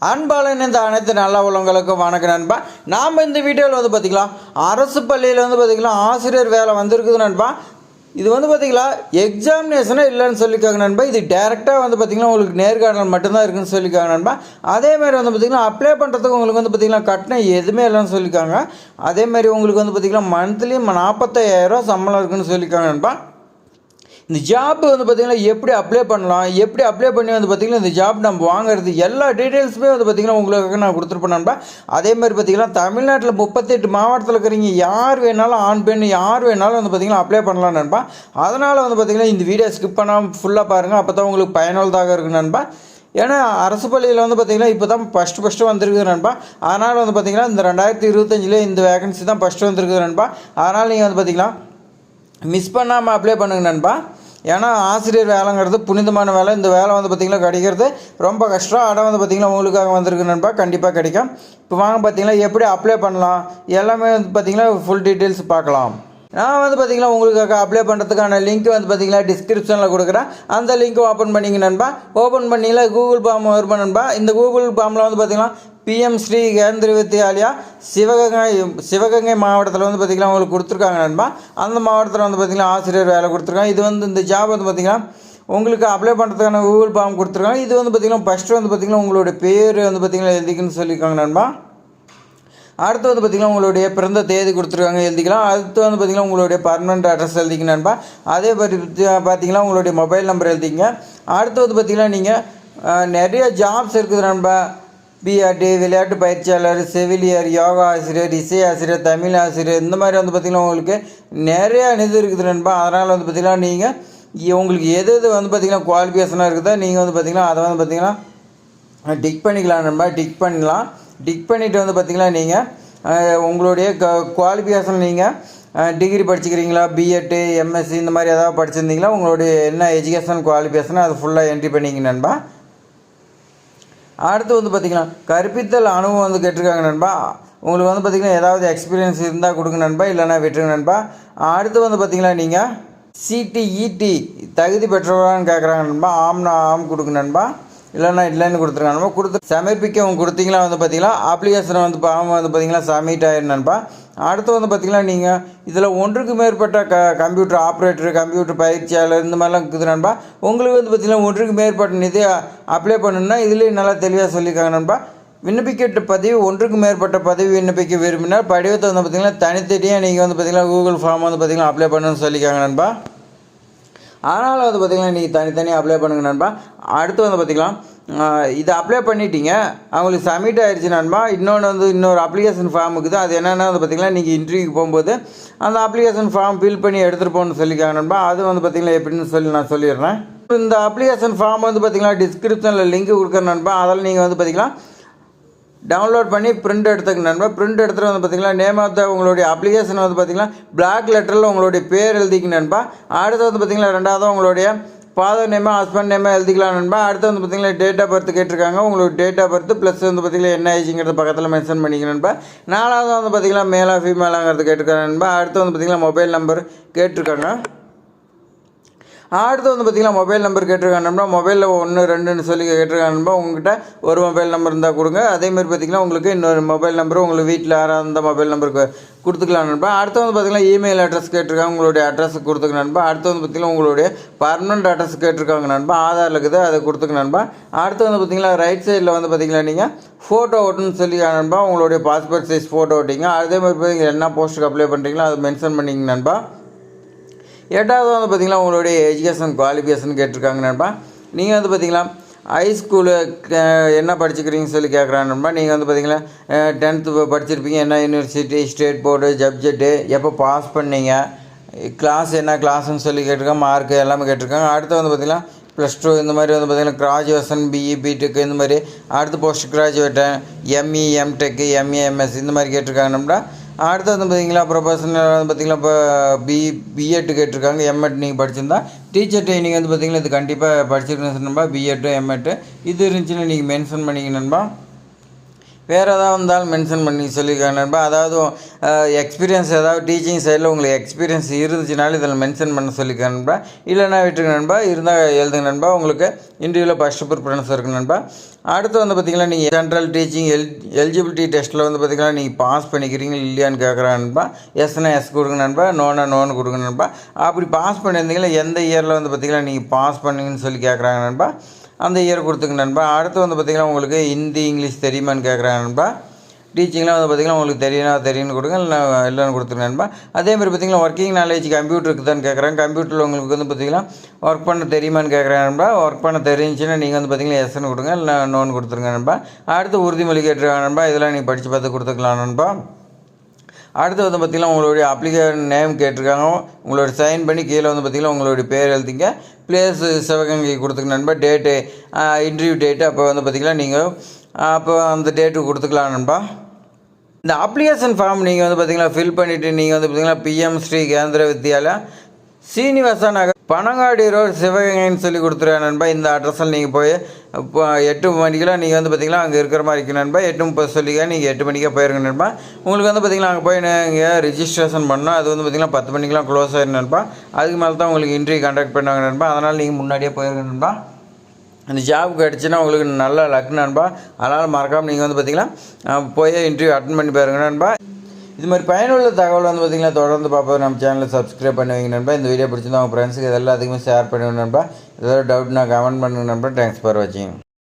அன்பாளன் இந்த அனைத்து நல்ல உள்ளவங்களுக்கும் வணக்கம் நண்பா. நாம் இந்த வீடியோவில் பார்த்திங்களா அரசு பள்ளியில் பார்த்திங்களா ஆசிரியர் வேலை வந்திருக்குது நண்பா. இது பார்த்திங்களா எக்ஸாமினேஷனே இல்லைன்னு சொல்லியிருக்காங்க நண்பா. இது டேரெக்டாக பார்த்திங்கன்னா உங்களுக்கு நேர்காணல் மட்டும்தான் இருக்குதுன்னு சொல்லியிருக்காங்க நண்பா. அதேமாதிரி பார்த்திங்கன்னா அப்ளை பண்ணுறதுக்கு உங்களுக்கு பார்த்திங்கன்னா கட்டணம் எதுவுமே இல்லைன்னு சொல்லியிருக்காங்க. அதேமாதிரி உங்களுக்கு பார்த்திங்கன்னா மந்த்லி 45,000 சம்பளம் இருக்குதுன்னு சொல்லியிருக்காங்க நண்பா. இந்த ஜாப் பார்த்திங்கன்னா எப்படி அப்ளை பண்ணலாம், எப்படி அப்ளை பண்ணி பார்த்திங்கன்னா இந்த ஜாப் நம்ம வாங்குறது எல்லா டீட்டெயில்ஸுமே பார்த்திங்கன்னா உங்களுக்கு நான் கொடுத்துருப்பேன் நண்பா. அதேமாதிரி பார்த்திங்கன்னா தமிழ்நாட்டில் 38 மாவட்டத்தில் இருக்கிறீங்க யார் வேணாலும் ஆண் பெண் யார் வேணாலும் பார்த்திங்கன்னா அப்ளை பண்ணலாம் நண்பா. அதனால் பார்த்திங்கன்னா இந்த வீடியோ ஸ்கிப் பண்ணாமல் ஃபுல்லாக பாருங்கள். அப்போ தான் உங்களுக்கு பயனுள்ளதாக இருக்குது நண்பா. ஏன்னா அரசு பள்ளியில் பார்த்திங்கன்னா இப்போ தான் ஃபஸ்ட்டு வந்திருக்குது நண்பா. அதனால் பார்த்திங்கன்னா இந்த 2025 இந்த வேகன்சி தான் ஃபஸ்ட்டு வந்திருக்குது நண்பா. அதனால் நீங்கள் பார்த்திங்கன்னா மிஸ் பண்ணாமல் அப்ளை பண்ணுங்க நண்பா. ஏன்னா ஆசிரியர் வேலைங்கிறது புனிதமான வேலை. இந்த வேலை பார்த்திங்கன்னா கிடைக்கிறது ரொம்ப கஷ்டம். ஆனால் பார்த்திங்கன்னா உங்களுக்காக வந்திருக்கு நண்பா, கண்டிப்பாக கிடைக்கும். இப்போ வாங்க பார்த்திங்கன்னா எப்படி அப்ளை பண்ணலாம் எல்லாமே பார்த்திங்கன்னா ஃபுல் டீட்டெயில்ஸ் பார்க்கலாம். நான் பார்த்திங்கன்னா உங்களுக்காக அப்ளை பண்ணுறதுக்கான லிங்க் பார்த்திங்கன்னா டிஸ்கிரிப்ஷனில் கொடுக்குறேன். அந்த லிங்க்கை ஓப்பன் பண்ணிங்க நண்பா. ஓப்பன் பண்ணிங்களா கூகுள் ஃபார்ம் வரும் நண்பா. இந்த கூகுள் ஃபார்மில் பார்த்திங்கன்னா PM ஸ்ரீ கேந்திர வித்யாலயா சிவகங்கை மாவட்டத்தில் பார்த்திங்கன்னா உங்களுக்கு கொடுத்துருக்காங்க நண்பா. அந்த மாவட்டத்தில் பார்த்திங்கன்னா ஆசிரியர் வேலை கொடுத்துருக்காங்க. இது இந்த ஜாப் பார்த்திங்கன்னா உங்களுக்கு அப்ளை பண்ணுறதுக்கான கூகுள் ஃபார்ம் கொடுத்துருக்காங்க. இது பார்த்திங்கன்னா ஃபஸ்ட்டு பார்த்திங்கன்னா உங்களுடைய பேர் பார்த்திங்கன்னா எழுதிக்குன்னு சொல்லியிருக்காங்க நண்பா. அடுத்து பார்த்திங்கன்னா உங்களுடைய பிறந்த தேதி கொடுத்துருக்காங்க, எழுதிக்கலாம். அடுத்து பார்த்திங்கன்னா உங்களுடைய பர்மனெண்ட் அட்ரஸ் எழுதிக்கணும் நண்பா. அதே பார்த்திங்கன்னா உங்களுடைய மொபைல் நம்பர் எழுதிங்க. அடுத்து பார்த்திங்கன்னா நீங்கள் நிறைய ஜாப்ஸ் இருக்குது நண்பா. BRD விளையாட்டு பயிற்சியாளர், செவிலியர், யோகா ஆசிரியர், இசை ஆசிரியர், தமிழ் ஆசிரியர், இந்த மாதிரி பார்த்திங்கன்னா உங்களுக்கு நிறையா இது இருக்குது நண்பா. அதனால் பார்த்திங்கன்னா நீங்கள் உங்களுக்கு எது பார்த்திங்கன்னா குவாலிஃபிகேஷனாக இருக்குதோ நீங்கள் பார்த்திங்கன்னா அதை பார்த்திங்கன்னா டிக் பண்ணிக்கலாம் நண்பா. டிக் பண்ணலாம். டிக் பண்ணிவிட்டு பார்த்திங்கன்னா நீங்கள் உங்களுடைய குவாலிஃபிகேஷன் நீங்கள் டிகிரி படிச்சுக்கிறீங்களா, B.Ed, MSc இந்த மாதிரி ஏதாவது படிச்சிருந்தீங்களா, உங்களுடைய என்ன எஜுகேஷன் குவாலிஃபிகேஷனோ அதை ஃபுல்லாக என்ட்ரி பண்ணிங்க நண்பா. அடுத்து பார்த்திங்கன்னா கற்பித்தல் அனுபவம் கேட்டிருக்காங்க நண்பா. உங்களுக்கு பார்த்திங்கன்னா ஏதாவது எக்ஸ்பீரியன்ஸ் இருந்தால் கொடுங்க நண்பா, இல்லைனா விட்டுருங்க நண்பா. அடுத்து பார்த்திங்கன்னா நீங்கள் CTET தகுதி பெற்றவரான்னு கேட்குறாங்க நண்பா. ஆம்னா ஆம் கொடுங்க நண்பா, இல்லைன்னா இல்லைன்னு கொடுத்துருக்காங்க நண்பா. கொடுத்து சமர்ப்பிக்க கொடுத்தீங்களா பார்த்திங்கன்னா அப்ளிகேஷனை ஃபார்ம் பார்த்திங்கன்னா சப்மிட் ஆயிடும் நண்பா. அடுத்து பார்த்திங்கன்னா நீங்கள் இதில் ஒன்றுக்கு மேற்பட்ட கம்ப்யூட்டர் ஆப்ரேட்டர், கம்ப்யூட்டர் பயிற்சியாளர் இந்த மாதிரிலாம் இருக்குது நண்பா. உங்களுக்கு பார்த்திங்கன்னா ஒன்றுக்கு மேற்பட்ட நிதி அப்ளை பண்ணணுன்னா இதுலேயே நல்லா தெளிவாக சொல்லியிருக்காங்க நண்பா. விண்ணப்பிக்க பதிவு ஒன்றுக்கு மேற்பட்ட பதவி விண்ணப்பிக்க விரும்பினால் படிவத்தை பார்த்திங்கன்னா தனித்தனியாக நீங்கள் பார்த்திங்கன்னா கூகுள் ஃபார்ம் பார்த்திங்கன்னா அப்ளை பண்ணணும்னு சொல்லியிருக்காங்க நண்பா. அதனால் பார்த்திங்கன்னா நீங்கள் தனித்தனியாக அப்ளை பண்ணுங்க நண்பா. அடுத்து பார்த்திங்கன்னா இதை அப்ளை பண்ணிட்டீங்க, அவங்களுக்கு சப்மிட் ஆகிடுச்சு நண்பா. இன்னொரு அப்ளிகேஷன் ஃபார்ம் இருக்குது. அது என்னென்னா பார்த்திங்கன்னா நீங்கள் இன்டர்வியூக்கு போகும்போது அந்த அப்ளிகேஷன் ஃபார்ம் ஃபில் பண்ணி எடுத்துகிட்டு போகணுன்னு சொல்லியிருக்காங்க நண்பா. அது பார்த்திங்கன்னா எப்படின்னு சொல்லி நான் சொல்லிடுறேன். இந்த அப்ளிகேஷன் ஃபார்ம் பார்த்திங்கன்னா டிஸ்கிரிப்ஷனில் லிங்க் கொடுக்குறேன் நண்பா. அதில் நீங்கள் பார்த்திங்கன்னா டவுன்லோட் பண்ணி பிரிண்ட் எடுத்துக்க நண்பா. பிரிண்ட் எடுத்துகிட்டு பார்த்திங்கன்னா நேம் ஆஃப் த உங்களுடைய அப்ளிகேஷன் பார்த்திங்கன்னா பிளாக் லெட்டரில் உங்களுடைய பேர் எழுதிக்க நண்பா. அடுத்து பார்த்திங்கன்னா ரெண்டாவது உங்களுடைய ஃபாதர் நேமாக ஹஸ்பண்ட் நேமாக எழுதிக்கலாம் நண்பா. அடுத்து பார்த்திங்கன்னா டேட் ஆஃப் பர்த் கேட்டிருக்காங்க. உங்களுக்கு டேட் ஆஃப் பர்த் ப்ளஸ் பார்த்திங்கன்னா என்ன ஏஜுங்கிறது பக்கத்தில் மென்ஷன் பண்ணிக்க நண்பா. நாலாவது பார்த்திங்கன்னா மேலா ஃபீமேலாங்கிறது கேட்டிருக்காங்க நண்பா. அடுத்து பார்த்திங்கன்னா மொபைல் நம்பர் கேட்டிருக்காங்க. அடுத்து பார்த்திங்கன்னா மொபைல் நம்பர் கேட்டிருக்காங்க நண்பா. மொபைலில் 1 2ன்னு சொல்லி கேட்டிருக்காங்க நண்பா. உங்கள்கிட்ட ஒரு மொபைல் நம்பர் இருந்தால் கொடுங்க. அதேமாதிரி பார்த்திங்கன்னா உங்களுக்கு இன்னொரு மொபைல் நம்பரும் உங்களுக்கு வீட்டில் யாராவது அந்த மொபைல் நம்பருக்கு கொடுத்துக்கலாம் நண்பா. அடுத்து பார்த்திங்கன்னா இமெயில் அட்ரஸ் கேட்டிருக்காங்க. உங்களுடைய அட்ரஸ் கொடுத்துக்க நண்பா. அடுத்து பார்த்திங்கன்னா உங்களுடைய பர்மனெண்ட் அட்ரஸ் கேட்டிருக்காங்க நண்பா. ஆதார் இருக்குது அதை கொடுத்துக்க நண்பா. அடுத்து பார்த்திங்கன்னா ரைட் சைடில் பார்த்திங்கன்னா நீங்கள் ஃபோட்டோ ஓட்டுன்னு சொல்லி நண்பா. உங்களுடைய பாஸ்போர்ட் சைஸ் ஃபோட்டோ ஓட்டிங்க. அதே மாதிரி பார்த்திங்கன்னா என்ன போஸ்ட்டுக்கு அப்ளை பண்ணுறீங்களோ அதை மென்ஷன் பண்ணிங்க நண்பா. எட்டாவது பார்த்திங்கன்னா உங்களுடைய எஜுகேஷன் குவாலிஃபிகேஷன் கேட்டிருக்காங்க நண்பா. நீங்கள் பார்த்திங்கன்னா ஹைஸ்கூலு என்ன படிச்சுக்கிறீங்கன்னு சொல்லி கேட்குறாங்க நண்பா. நீங்கள் பார்த்திங்கன்னா 10th படிச்சிருப்பீங்க. என்ன யூனிவர்சிட்டி, ஸ்டேட் போர்டு, சப்ஜெக்ட்டு, எப்போ பாஸ் பண்ணீங்க, கிளாஸ் என்ன கிளாஸ்ன்னு சொல்லி கேட்டிருக்காங்க. மார்க்கு எல்லாமே கேட்டிருக்காங்க. அடுத்து பார்த்திங்கன்னா +2 இந்த மாதிரி பார்த்திங்கன்னா கிராஜுவேஷன், BE, B.Tech இந்த மாதிரி. அடுத்து post graduate, ME, M.Tech, MA, MS இந்த மாதிரி கேட்டிருக்காங்க நண்பா. அடுத்து பார்த்திங்கன்னா ப்ரொஃபஷனல் பார்த்திங்கன்னா இப்போ B.Ed கேட்டிருக்காங்க. M.Ed நீங்கள் படிச்சிருந்தா டீச்சர் ட்ரைனிங் பார்த்திங்கன்னா இது கண்டிப்பாக படிச்சிருக்கணும் நண்பா. B.Ed, M.Ed இது இருந்துச்சுன்னா நீங்கள் மென்ஷன் பண்ணிங்க நண்பா. வேறு ஏதாவது இருந்தாலும் மென்ஷன் பண்ணி சொல்லியிருக்காங்க நண்பா. அதாவது எக்ஸ்பீரியன்ஸ் ஏதாவது டீச்சிங் சைடில் உங்களுக்கு எக்ஸ்பீரியன்ஸ் இருந்துச்சுனாலும் இதில் மென்ஷன் பண்ண சொல்லியிருக்காங்க நண்பா. இல்லைனா விட்டுருங்க நண்பா. இருந்தால் எழுதுங்க நண்பா. உங்களுக்கு இன்டர்வியூவில் ஃபஸ்ட்டு ப்ரிஃபரன்ஸ் இருக்குது நண்பா. அடுத்து வந்து பார்த்திங்கன்னா நீங்கள் சென்ட்ரல் டீச்சிங் எலிஜிபிலிட்டி டெஸ்ட்டில் வந்து பார்த்திங்கன்னா நீங்கள் பாஸ் பண்ணிக்கிறீங்க இல்லையான்னு கேட்குறாங்க நண்பா. எஸ்னா எஸ் கொடுங்க நண்பா, நோனா நோன்னு கொடுங்க நண்பா. அப்படி பாஸ் பண்ணியிருந்தீங்கன்னா எந்த இயரில் வந்து பார்த்திங்கன்னா நீங்கள் பாஸ் பண்ணீங்கன்னு சொல்லி கேட்குறாங்க நண்பா. அந்த இயர் கொடுத்துங்க நண்பா. அடுத்து வந்து பார்த்திங்கன்னா உங்களுக்கு ஹிந்தி இங்கிலீஷ் தெரியுமான்னு கேட்குறாங்க நண்பா. டீச்சிங்லாம் வந்து பார்த்திங்கன்னா உங்களுக்கு தெரியும்னு கொடுங்க, இல்லைன்னு கொடுத்துருங்க நண்பா. அதேமாதிரி பார்த்திங்கன்னா ஒர்க்கிங் நாலேஜ் கம்ப்யூட்டர் இருக்குதான்னு கேட்குறாங்க. கம்ப்யூட்டரில் உங்களுக்கு வந்து பார்த்திங்கன்னா ஒர்க் பண்ண தெரியுமான்னு கேட்குறாங்க நண்பா. ஒர்க் பண்ண தெரிஞ்சுன்னா நீங்கள் வந்து பார்த்திங்கன்னா எஸ்ன்னு கொடுங்க, இல்லை நோன்னு கொடுத்துருங்க நண்பா. அடுத்து உறுதிமொழி கேட்டுருக்காங்க நண்பா. இதெல்லாம் நீங்கள் படித்து பார்த்து கொடுத்துக்கலாம் நண்பா. அடுத்து வந்து பார்த்திங்கன்னா உங்களுடைய அப்ளிகேஷன் நேம் கேட்டிருக்காங்க. உங்களோட சைன் பண்ணி கீழே வந்து பார்த்திங்கன்னா உங்களுடைய பேர் எழுதிங்க. பிளேஸ் சிவகங்கை கொடுத்துக்க நண்பா. டேட்டு இன்டர்வியூ டேட்டு அப்போ வந்து பார்த்திங்கன்னா நீங்கள் அப்போ அந்த டேட்டு கொடுத்துக்கலாம் நண்பா. இந்த அப்ளிகேஷன் ஃபார்ம் நீங்கள் வந்து பார்த்திங்கன்னா ஃபில் பண்ணிவிட்டு நீங்கள் வந்து பார்த்திங்கன்னா பிஎம் ஸ்ரீ கேந்திர வித்யாலயா சீனிவாசா நகர் பனங்காடி ரோடு சிவகங்கைன்னு சொல்லி கொடுத்துருவேன் நண்பா. இந்த அட்ரஸில் நீங்கள் போய் இப்போ 8 மணிக்கெலாம் நீங்கள் வந்து பார்த்திங்கன்னா அங்கே இருக்கிற மாதிரி இருக்கு நண்பா. 8:30 சொல்லிக்க நீங்கள் 8 மணிக்கே போயிருங்க நண்பா. உங்களுக்கு வந்து பார்த்திங்கன்னா அங்கே போய் நீங்கள் ரிஜிஸ்ட்ரேஷன் பண்ணோம். அது வந்து பார்த்திங்கன்னா 10 மணிக்கெலாம் க்ளோஸ் ஆயிடும் நண்பா. அதுக்கு மேலே தான் உங்களுக்கு இன்டர்வியூ கண்டக்ட் பண்ணுவாங்க நண்பா. அதனால் நீங்கள் முன்னாடியே போயிருங்க நண்பா. அந்த ஜாப் கிடச்சின்னா உங்களுக்கு நல்ல லக் நண்பா. அதனால் மறக்காமல் நீங்கள் வந்து பார்த்திங்கன்னா போய் இன்டர்வியூ அட்டன் பண்ணி பாருங்க நண்பா. இது மாதிரி பயனுள்ள தகவல் வந்து பார்த்திங்கன்னா தொடர்ந்து பார்ப்போம். நம்ம சேனலில் சப்ஸ்கிரைப் பண்ணி வைங்க நண்பா. இந்த வீடியோ பிடிச்சிருந்தா உங்கள் ஃப்ரெண்ட்ஸுக்கு இதெல்லாம் அதிகமாக ஷேர் பண்ணுவேன் நண்பா. ஏதாவது டவுட்னா கமெண்ட் பண்ணுங்க நண்பா. தேங்க்ஸ் ஃபார் வாட்சிங்.